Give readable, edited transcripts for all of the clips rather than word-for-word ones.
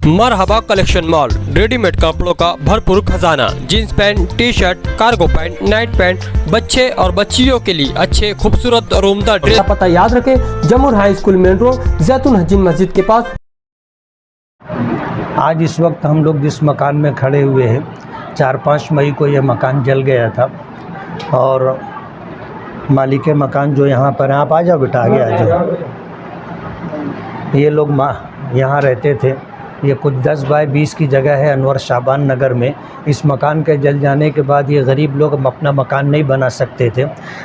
मरहबा collection mall, readymade कपड़ों का भरपूर खजाना, jeans pant, T shirt, cargo pant, night pant, बच्चे और बच्चियों के लिए अच्छे खूबसूरत और उम्दा ड्रेस। पता याद रखें, जमुर हाई स्कूल मेन रोड, जैतून हजीन मस्जिद के पास। आज इस वक्त हम लोग जिस मकान में खड़े हुए हैं, 4-5 मई को यह मकान जल गया था और मालिक मकान जो यहाँ पर हैं, आप आ जाओ बेटा, आगे आ जाओ। ये लोग यहाँ रहते थे। ये कुछ 10 बाय 20 की जगह है अनवर शाबान नगर में। इस मकान के जल जाने के बाद ये गरीब लोग अपना मकान नहीं बना सकते थे।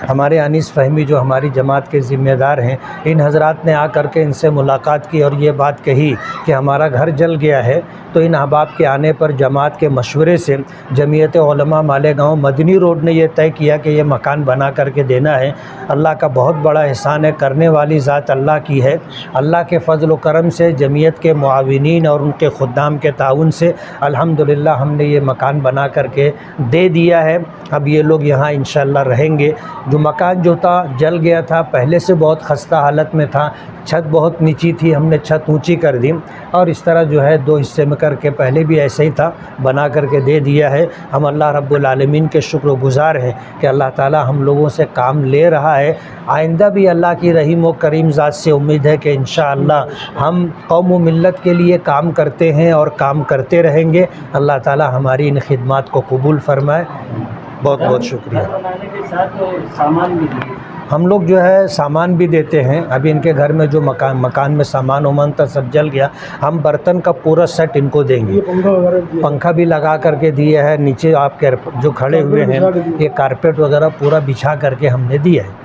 हमारे अनीस फ़हमी जो हमारी जमात के ज़िम्मेदार हैं, इन हज़रात ने आकर के इनसे मुलाकात की और ये बात कही कि हमारा घर जल गया है। तो इन अहबाब के आने पर जमात के मशवरे से जमीयत उलमा मालेगांव मदनी रोड ने यह तय किया कि ये मकान बना करके देना है। अल्लाह का बहुत बड़ा एहसान है, करने वाली ज़ात अल्लाह की है। अल्लाह के फ़ज़ल व करम से जमीयत के मुआविनीन और उनके खुद्दाम के ताउन से अल्हम्दुलिल्लाह हमने ये मकान बना करके दे दिया है। अब ये लोग यहाँ इंशाअल्लाह रहेंगे। जो मकान जो था जल गया था, पहले से बहुत खस्ता हालत में था, छत बहुत नीची थी, हमने छत ऊंची कर दी और इस तरह जो है 2 हिस्से में करके, पहले भी ऐसे ही था, बना करके दे दिया है। हम अल्लाह रब्बुल आलमीन के शुक्रगुज़ार हैं कि अल्लाह ताला हम लोगों से काम ले रहा है। आइंदा भी अल्लाह की रहीम व करीम ज़ात से उम्मीद है कि इंशाअल्लाह हम कौम व मिल्लत के लिए काम करते हैं और काम करते रहेंगे। अल्लाह ताला हमारी इन खिदमात को कबूल फरमाए। बहुत बहुत शुक्रिया। हम लोग जो है सामान भी देते हैं। अभी इनके घर में जो मकान में सामान वामान था सब जल गया, हम बर्तन का पूरा सेट इनको देंगे। पंखा भी लगा करके दिया है। नीचे आप जो खड़े हुए हैं, ये कारपेट वगैरह पूरा बिछा करके हमने दिया है।